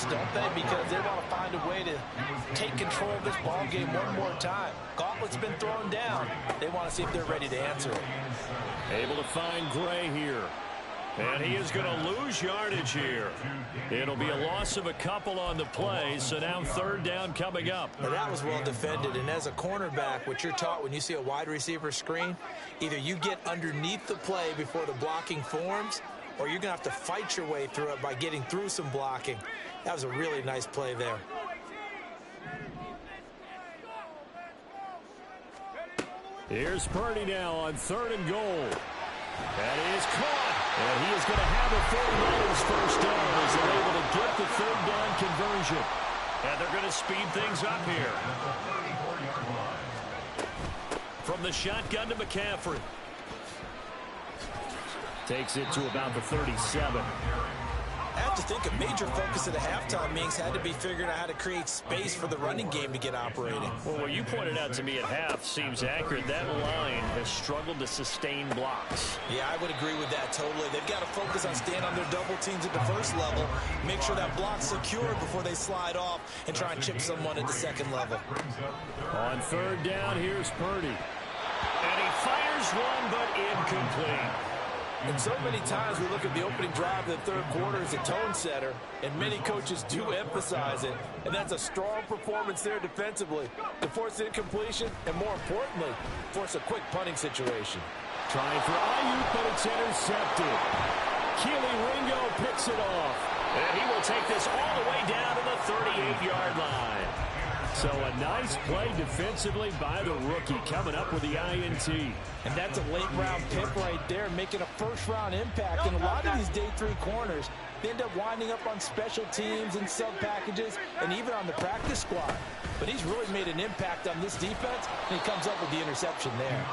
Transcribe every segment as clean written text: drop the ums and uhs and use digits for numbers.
don't they? Because they want to find a way to take control of this ball game one more time. Gauntlet's been thrown down. They want to see if they're ready to answer it. Able to find Gray here. And he is going to lose yardage here. It'll be a loss of a couple on the play, so now third down coming up. Now that was well defended, and as a cornerback, what you're taught when you see a wide receiver screen, either you get underneath the play before the blocking forms, or you're going to have to fight your way through it by getting through some blocking. That was a really nice play there. Here's Purdy now on 3rd and goal. That is caught. And he is going to have a 49ers first down as they're able to get the third down conversion. And they're going to speed things up here. From the shotgun to McCaffrey. Takes it to about the 37. I have to think a major focus of the halftime meetings had to be figuring out how to create space for the running game to get operating. Well, what you pointed out to me at half seems accurate. That line has struggled to sustain blocks. Yeah, I would agree with that totally. They've got to focus on staying on their double teams at the first level, make sure that block's secured before they slide off and try and chip someone at the second level. On 3rd down, here's Purdy. And he fires one, but incomplete. And so many times we look at the opening drive of the third quarter as a tone setter, and many coaches do emphasize it, and that's a strong performance there defensively to force incompletion and, more importantly, force a quick punting situation. Trying for Ayuk, but it's intercepted. Keely Ringo picks it off, and he will take this all the way down to the 38-yard line. So a nice play defensively by the rookie coming up with the INT. And that's a late-round pick right there, making a first-round impact. And a lot of these day 3 corners, they end up winding up on special teams and sub-packages and even on the practice squad. But he's really made an impact on this defense, and he comes up with the interception there.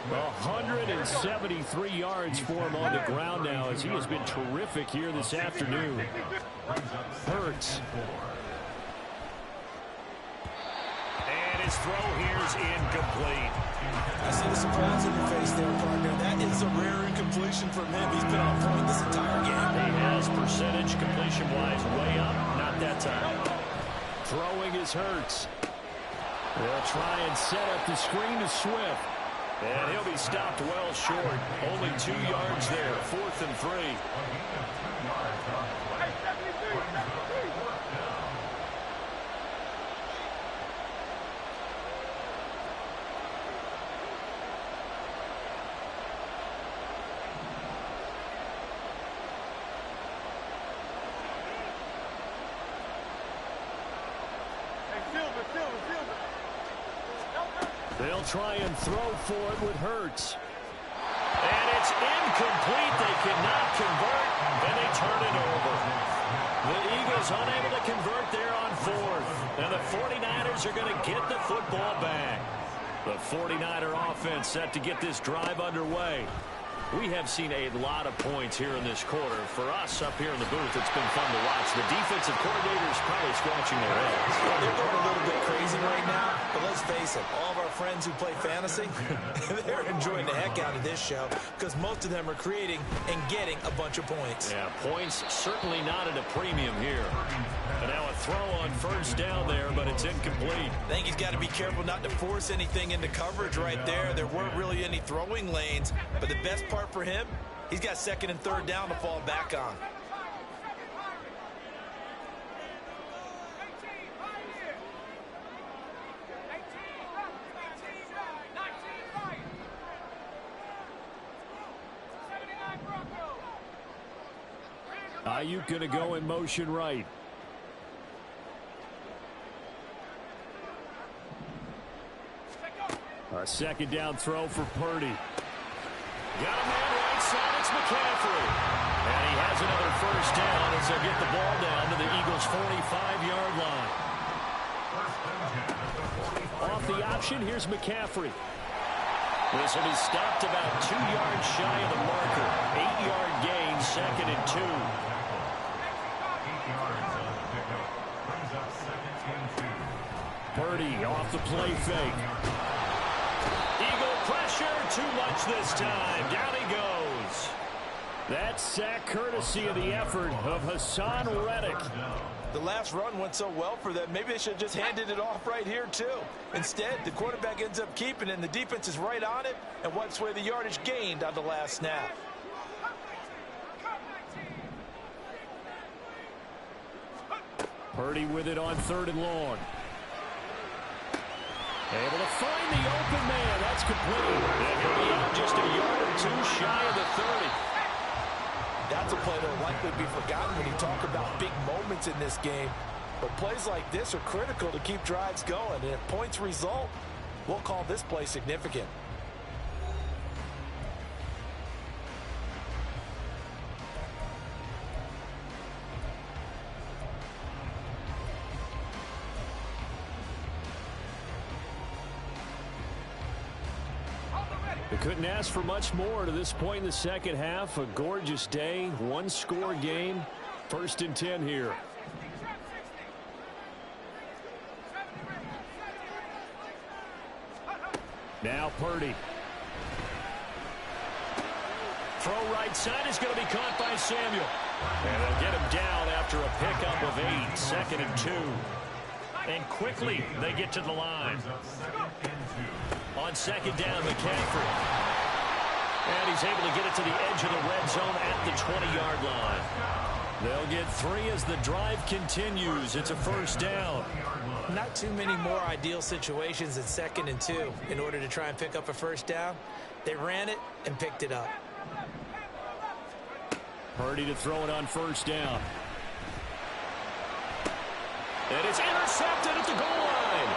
173 yards for him on the ground now as he has been terrific here this afternoon. Hurts. His throw here is incomplete. I see the surprise in your face there, partner. That is a rare incompletion from him. He's been on point this entire game. He has percentage completion-wise way up. Not that time. Throwing is Hurts. They'll try and set up the screen to Swift. And he'll be stopped well short. Only 2 yards there. 4th and 3. They'll try and throw for it with Hurts. And it's incomplete. They cannot convert, and they turn it over. The Eagles unable to convert there on 4th. And the 49ers are going to get the football back. The 49er offense set to get this drive underway. We have seen a lot of points here in this quarter. For us up here in the booth, it's been fun to watch. The defensive coordinators probably scratching their heads. Well, they're going a little bit crazy right now, but let's face it, all of our friends who play fantasy, they're enjoying the heck out of this show because most of them are creating and getting a bunch of points. Yeah, points certainly not at a premium here. And now a throw on 1st down there, but it's incomplete. I think he's got to be careful not to force anything into coverage right there. There weren't really any throwing lanes, but the best part for him, he's got 2nd and 3rd down to fall back on. Ayuk going to go in motion right. A 2nd down throw for Purdy. Got a man right side, it's McCaffrey. And he has another first down as they get the ball down to the Eagles' 45-yard line. Off the option, here's McCaffrey. This will be stopped about 2 yards shy of the marker. 8-yard gain, 2nd and 2. Purdy off the play fake. Eagle pressure, too much this time. Down he goes. That sack courtesy of the effort of Hassan Reddick. The last run went so well for them. Maybe they should have just handed it off right here, too. Instead, the quarterback ends up keeping it, and the defense is right on it and wipes away the yardage gained on the last snap. Purdy with it on 3rd and long. Able to find the open man. That's complete. And he'll be out just a yard or two shy of the 30. That's a play that will likely be forgotten when you talk about big moments in this game. But plays like this are critical to keep drives going. And if points result, we'll call this play significant. They couldn't ask for much more to this point in the second half. A gorgeous day, one-score game. 1st and 10 here. Now Purdy. Throw right side is going to be caught by Samuel. And they'll get him down after a pickup of 8. 2nd and 2. And quickly they get to the line. On 2nd down, McCaffrey. And he's able to get it to the edge of the red zone at the 20-yard line. They'll get 3 as the drive continues. It's a 1st down. Not too many more ideal situations than 2nd and 2 in order to try and pick up a 1st down. They ran it and picked it up. Purdy to throw it on 1st down. And it's intercepted at the goal line.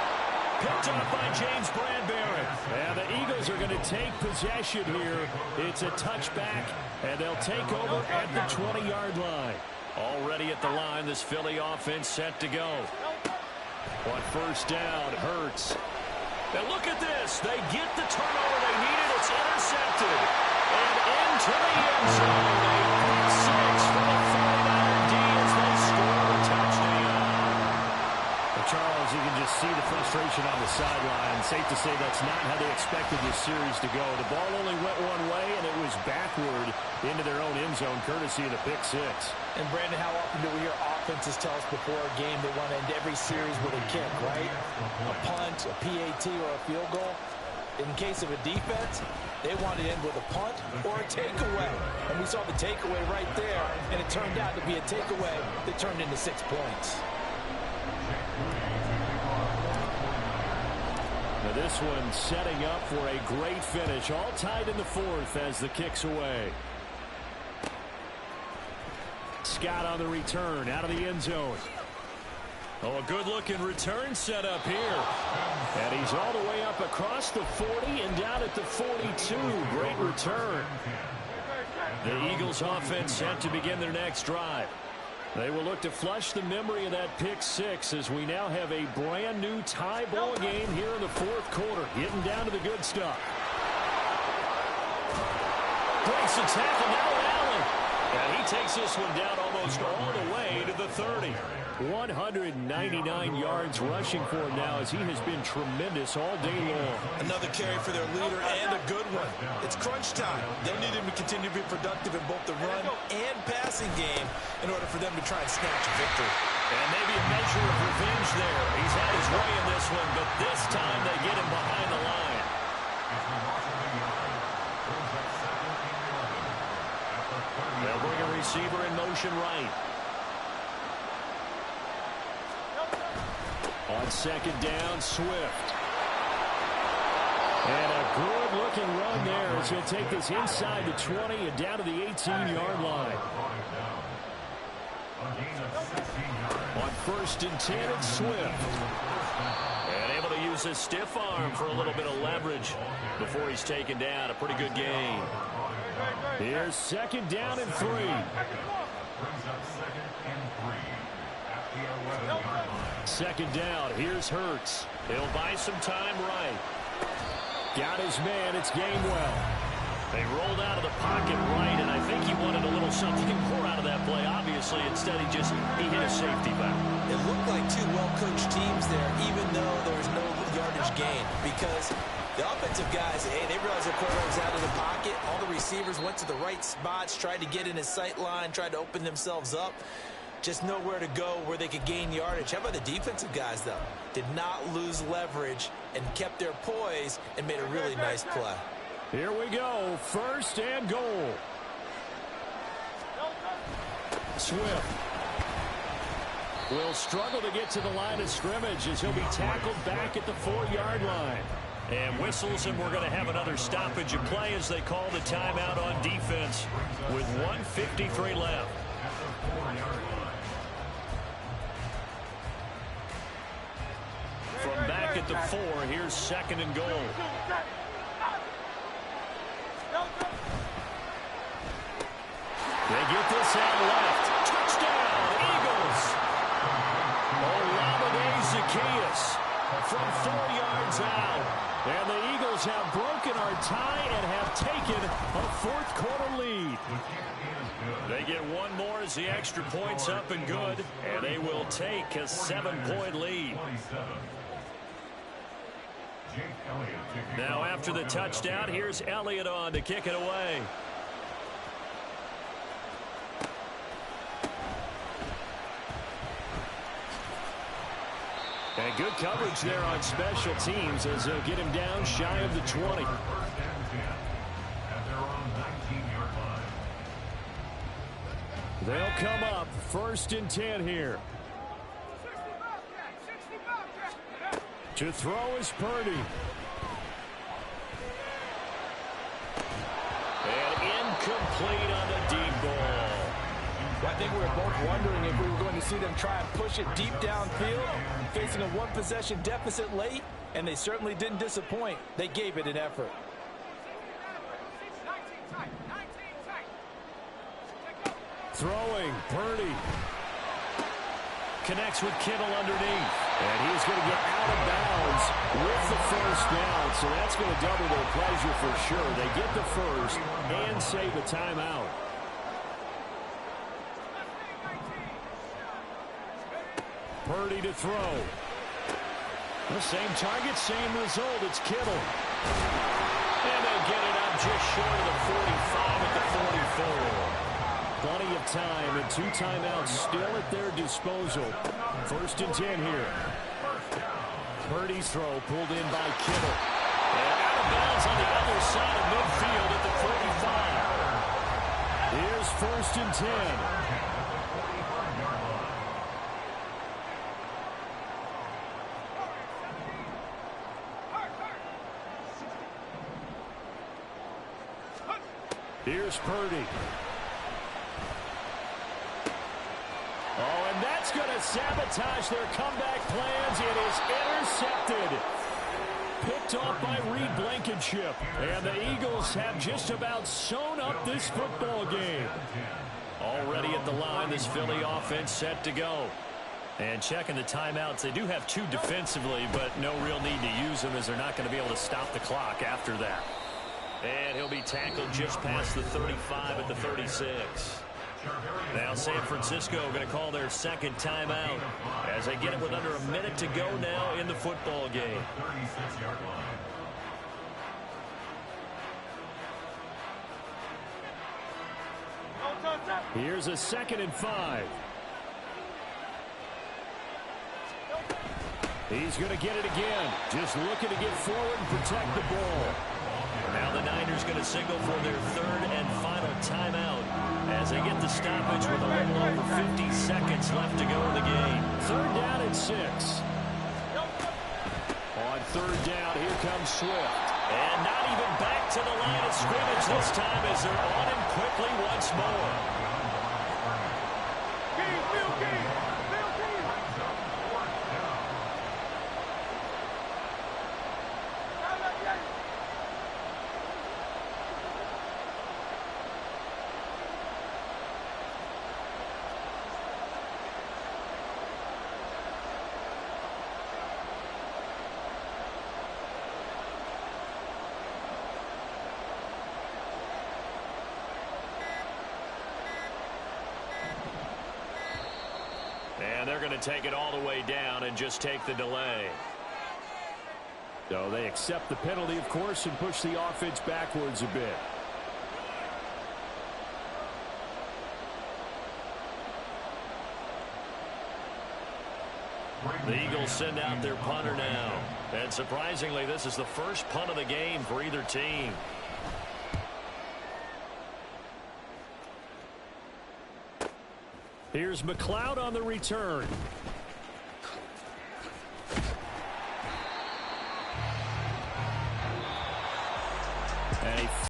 Picked up by James Bradbury. And the Eagles are going to take possession here. It's a touchback, and they'll take over at the 20-yard line. Already at the line, this Philly offense set to go. On 1st down, Hurts. Now look at this. They get the turnover they needed. It's intercepted. And into the end zone. A pick 6 for the 49er D as they score a touchdown. Charles, you can just see the frustration on the sideline. Safe to say that's not how they expected this series to go. The ball only went one way, and it was backward into their own end zone, courtesy of the pick 6. And, Brandon, how often do we hear offenses tell us before a game they want to end every series with a kick, right? A punt, a PAT, or a field goal. In case of a defense, they want to end with a punt or a takeaway. And we saw the takeaway right there, and it turned out to be a takeaway that turned into 6 points. Now this one setting up for a great finish. All tied in the 4th as the kick's away. Scott on the return out of the end zone. Oh, a good-looking return set up here. And he's all the way up across the 40 and down at the 42. Great return. The Eagles offense set to begin their next drive. They will look to flush the memory of that pick 6 as we now have a brand new tie ball game here in the 4th quarter. Getting down to the good stuff. Breaks the tackle, now Allen. And he takes this one down almost all the way to the 30. 199 yards rushing for him now as he has been tremendous all day long. Another carry for their leader and a good one. It's crunch time. They'll need him to continue to be productive in both the run and passing game in order for them to try and snatch a victory. And maybe a measure of revenge there. He's had his way in this one, but this time they get him behind the line. They'll bring a receiver in motion right. On 2nd down, Swift. And a good-looking run there as he'll take this inside the 20 and down to the 18-yard line. On 1st and 10, it's Swift. And able to use his stiff arm for a little bit of leverage before he's taken down. A pretty good gain. Here's 2nd down and 3. 2nd down, here's Hurts. He'll buy some time right. Got his man, it's Gainwell. They rolled out of the pocket right, and I think he wanted a little something more out of that play. Obviously, instead he hit a safety back. It looked like 2 well-coached teams there, even though there was no yardage gain, because The offensive guys, hey, they realized their quarterback was out of the pocket. All the receivers went to the right spots, tried to get in his sight line, tried to open themselves up. Just nowhere to go where they could gain yardage. How about the defensive guys, though? Did not lose leverage and kept their poise and made a really nice play. Here we go, 1st and goal. Swift will struggle to get to the line of scrimmage as he'll be tackled back at the 4-yard line. And whistles, and we're going to have another stoppage of play as they call the timeout on defense with 1:53 left. From back at the 4, here's 2nd and goal. They get this out left. Touchdown, Eagles. Olamide Zaccheaus from 4 yards out. And the Eagles have broken our tie and have taken a 4th quarter lead. They get one more as the extra point's up and good. And they will take a 7-point lead. Now after the touchdown, here's Elliott on to kick it away. And good coverage there on special teams as they'll get him down shy of the 20. They'll come up 1st and 10 here. To throw is Purdy. And incomplete on the deep ball. I think we were both wondering if we were going to see them try and push it deep downfield, facing a 1-possession deficit late, and they certainly didn't disappoint. They gave it an effort. Throwing, Purdy. Connects with Kittle underneath. And he's going to get out of bounds with the 1st down, so that's going to double their pleasure for sure. They get the 1st and save a timeout. Purdy to throw. The same target, same result. It's Kittle. And they'll get it up just short of the 45 at the 44. Plenty of time and 2 timeouts still at their disposal. 1st and 10 here. Purdy's throw pulled in by Kittle. And out of bounds on the other side of midfield at the 45. Here's 1st and 10. Here's Purdy. Oh, and that's going to sabotage their comeback plans. It is intercepted. Picked off by Reed Blankenship. And the Eagles have just about sewn up this football game. Already at the line, this Philly offense set to go. And checking the timeouts, they do have 2 defensively, but no real need to use them as they're not going to be able to stop the clock after that. And he'll be tackled just past the 35 at the 36. Now San Francisco going to call their 2nd timeout as they get it with under a minute to go now in the football game. Here's a 2nd and 5. He's going to get it again. Just looking to get forward and protect the ball. Now the Niners going to signal for their 3rd and final timeout as they get the stoppage with a little over 50 seconds left to go in the game. 3rd down and 6. On 3rd down, here comes Swift. And not even back to the line of scrimmage this time as they're on him quickly once more. And they're going to take it all the way down and just take the delay. So they accept the penalty, of course, and push the offense backwards a bit. The Eagles send out their punter now. And surprisingly, this is the first punt of the game for either team. Here's McLeod on the return.